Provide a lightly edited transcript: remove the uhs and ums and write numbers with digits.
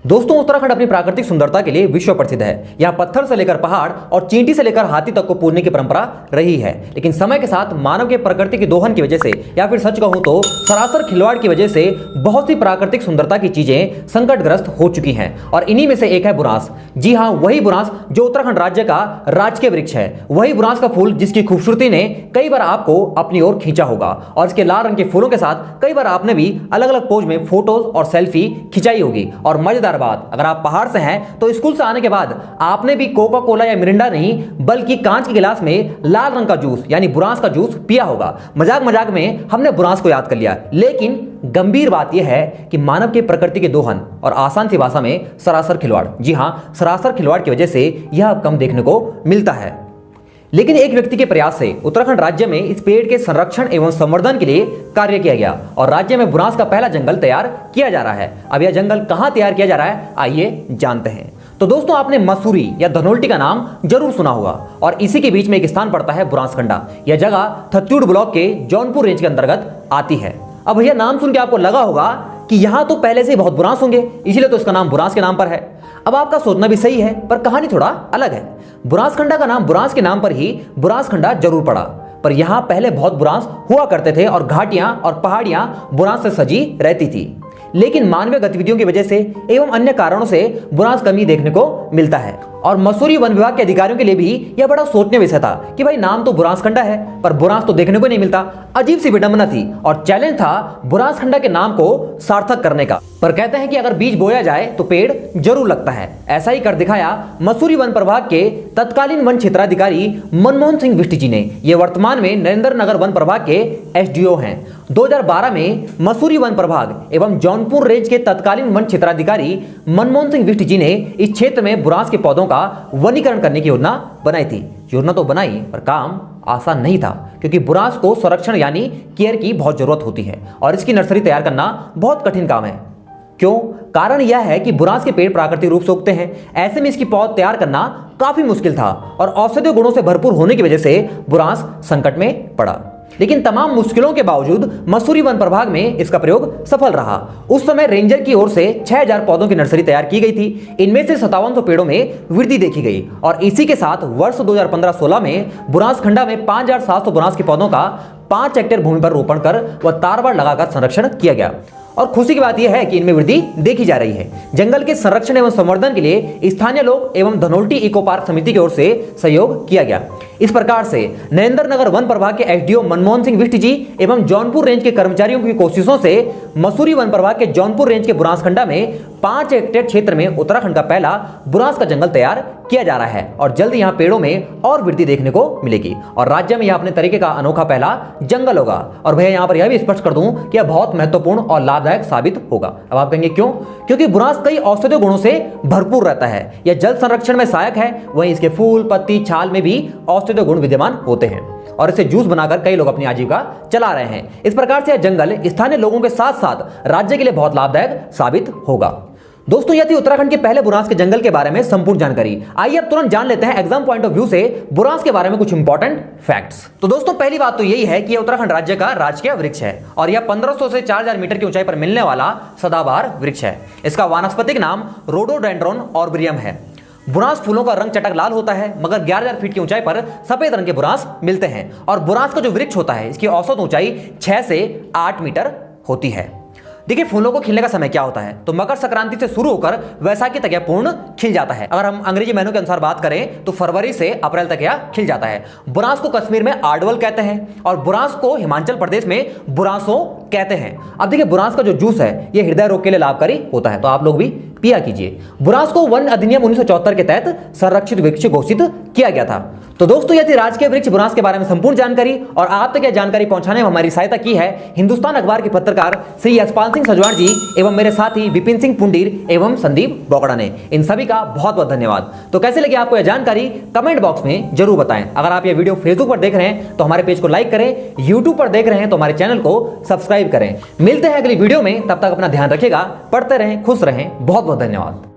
दोस्तों उत्तराखंड अपनी प्राकृतिक सुंदरता के लिए विश्व प्रसिद्ध है। यहाँ पत्थर से लेकर पहाड़ और चींटी से लेकर हाथी तक को पूजने की परंपरा रही है, लेकिन समय के साथ मानव के प्रकृति के दोहन की वजह से या फिर सच कहूं तो सरासर खिलवाड़ की वजह से बहुत सी प्राकृतिक सुंदरता की चीजें संकटग्रस्त हो चुकी हैं और इन्हीं में से एक है बुरांस। जी हाँ, वही बुरांस जो उत्तराखंड राज्य का राजकीय वृक्ष है, वही बुरांस का फूल जिसकी खूबसूरती ने कई बार आपको अपनी ओर खींचा होगा और इसके लाल रंग के फूलों के साथ कई बार आपने भी अलग अलग पोज में फोटोज और सेल्फी खिंचाई होगी। और मजेदार बात, अगर आप पहाड़ से हैं तो स्कूल से आने के बाद आपने भी कोका कोला या मिरिंडा नहीं बल्कि कांच के गिलास में लाल रंग का जूस यानी बुरांस का जूस पिया होगा। मजाक मजाक में हमने बुरांस को याद कर लिया, लेकिन गंभीर बात यह है कि मानव के प्रकृति के दोहन और आसान सी भाषा में सरासर खिलवाड़, जी हां सरासर खिलवाड़ की वजह से यह अब कम देखने को मिलता है। लेकिन एक व्यक्ति के प्रयास से उत्तराखंड राज्य में इस पेड़ के संरक्षण एवं संवर्धन के लिए कार्य किया गया और राज्य में बुरांस का पहला जंगल तैयार किया जा रहा है। अब यह जंगल कहां तैयार किया जा रहा है, आइए जानते हैं। तो दोस्तों आपने मसूरी या धनोल्टी का नाम जरूर सुना होगा और इसी के बीच में एक स्थान पड़ता है बुरांसखंडा। यह जगह थत्यूड ब्लॉक के जौनपुर रेंज के अंतर्गत आती है। अब भैया नाम सुन के आपको लगा होगा कि यहां तो पहले से बहुत बुरांस होंगे, इसलिए तो इसका नाम बुरांस के नाम पर है। अब आपका सोचना भी सही है, पर कहानी थोड़ा अलग है। बुरांसखंडा का नाम बुरांस के नाम पर ही बुरांसखंडा जरूर पड़ा, पर यहां पहले बहुत बुरांस हुआ करते थे और घाटियां और पहाड़ियां बुरांस से सजी रहती थी। लेकिन मानवीय गतिविधियों की वजह से एवं अन्य कारणों से बुरांस कमी देखने को मिलता है और मसूरी वन विभाग के अधिकारियों के लिए भी यह बड़ा सोचने विषय था कि भाई नाम तो बुरांसखंडा है पर बुरांस तो देखने को नहीं मिलता। अजीब सी विडंबना थी और चैलेंज था बुरांसखंडा के नाम को सार्थक करने का। पर कहते हैं कि अगर बीज बोया जाए तो पेड़ जरूर लगता है। ऐसा ही कर दिखाया मसूरी वन प्रभाग के तत्कालीन वन क्षेत्राधिकारी मनमोहन सिंह बिष्ट जी ने। ये वर्तमान में नरेंद्र नगर वन प्रभाग के एसडीओ हैं। 2012 में मसूरी वन प्रभाग एवं जौनपुर रेंज के तत्कालीन वन क्षेत्राधिकारी मनमोहन सिंह बिष्ट जी ने इस क्षेत्र में बुरांस के पौधों का वनीकरण करने की योजना बनाई थी। योजना तो बनाई पर काम आसान नहीं था, क्योंकि बुरांस को संरक्षण यानी केयर की बहुत जरूरत होती है और इसकी नर्सरी तैयार करना बहुत कठिन काम है। क्यों? कारण यह है कि बुरांस के पेड़ प्राकृतिक रूप से उगते हैं, ऐसे में इसकी पौध तैयार करना काफी मुश्किल था और औषधीय गुणों से भरपूर होने की वजह से बुरांस संकट में पड़ा। लेकिन तमाम मुश्किलों के बावजूद मसूरी वन प्रभाग में इसका प्रयोग सफल रहा। उस समय रेंजर की ओर से 6000 पौधों की नर्सरी तैयार की गई थी। इनमें से 5700 पेड़ों में वृद्धि देखी गई और इसी के साथ वर्ष 2015-16 में बुरांसखंडा में 5700 बुरांस के पौधों का 5 हेक्टेयर भूमि पर रोपण कर व तारबाड़ लगाकर संरक्षण किया गया। और खुशी की बात यह है कि इनमें वृद्धि देखी जा रही है। जंगल के संरक्षण एवं संवर्धन के लिए स्थानीय लोग एवं धनोल्टी इको पार्क समिति की ओर से सहयोग किया गया। इस प्रकार से नरेंद्र नगर वन प्रभाग के एसडीओ मनमोहन सिंह बिष्ट जी एवं जौनपुर रेंज के कर्मचारियों की कोशिशों से मसूरी वन प्रभाग के जौनपुर रेंज के बुरांसखंडा में 5 हेक्टेयर क्षेत्र में उत्तराखंड का पहला बुरांस का जंगल तैयार किया जा रहा है और जल्द यहाँ पेड़ों में और वृद्धि देखने को मिलेगी और राज्य में यह अपने तरीके का अनोखा पहला जंगल होगा। और भैया यहाँ पर यह भी स्पष्ट कर दूं कि यह बहुत महत्वपूर्ण और लाभदायक साबित होगा। अब आप कहेंगे क्यों? क्योंकि बुरांस कई औषधीय गुणों से भरपूर रहता है। यह जल संरक्षण में सहायक है, वहीं इसके फूल, पत्ती, छाल में भी औषधीय गुण विद्यमान होते हैं और इसे जूस बनाकर कई लोग अपनी आजीविका चला रहे हैं। इस प्रकार से यह जंगल स्थानीय लोगों के साथ साथ राज्य के लिए बहुत लाभदायक साबित होगा। दोस्तों यह थी उत्तराखंड के पहले बुरांस के जंगल के बारे में संपूर्ण जानकारी। आइए अब तुरंत जान लेते हैं एग्जाम पॉइंट ऑफ व्यू से बुरांस के बारे में कुछ इंपॉर्टेंट फैक्ट्स। तो दोस्तों पहली बात तो यही है कि यह उत्तराखंड राज्य का राजकीय वृक्ष है और यह 1500 से 4000 मीटर की ऊंचाई पर मिलने वाला सदाबहार वृक्ष है। इसका वानस्पतिक नाम रोडोडेंड्रोन ऑर्बियम है। बुरांस फूलों का रंग चटक लाल होता है, मगर 11000 फीट की ऊंचाई पर सफेद रंग के बुरांस मिलते हैं और बुरांस का जो वृक्ष होता है इसकी औसत ऊंचाई 6 से 8 मीटर होती है। देखिए फूलों को खिलने का समय क्या होता है, तो मकर संक्रांति से शुरू होकर वैसाखी तक यह पूर्ण खिल जाता है। अगर हम अंग्रेजी महीनों के अनुसार बात करें तो फरवरी से अप्रैल तक यह खिल जाता है। बुरांस को कश्मीर में आर्डवल कहते हैं और बुरांस को हिमाचल प्रदेश में बुरांसो कहते हैं। अब देखिए बुरांस का जो जूस है यह हृदय रोग के लिए लाभकारी होता है, तो आप लोग भी पिया कीजिए। बुरांस को वन अधिनियम 1974 के तहत संरक्षित वृक्ष घोषित किया गया था। तो दोस्तों यह थी राजकीय वृक्ष बुरांस के बारे में संपूर्ण जानकारी और आप तक यह जानकारी पहुंचाने में हमारी सहायता की है हिंदुस्तान अखबार के पत्रकार श्री यशपाल सिंह सजवाण जी एवं मेरे साथी विपिन सिंह पुंडीर एवं संदीप बोगड़ा ने। इन सभी का बहुत बहुत धन्यवाद। तो कैसे लगी आपको यह जानकारी कमेंट बॉक्स में जरूर बताएं। अगर आप यह वीडियो फेसबुक पर देख रहे हैं तो हमारे पेज को लाइक करें, यूट्यूब पर देख रहे हैं तो हमारे चैनल को सब्सक्राइब करें। मिलते हैं अगली वीडियो में, तब तक अपना ध्यान रखिएगा, पढ़ते रहें, खुश रहें। बहुत बहुत धन्यवाद।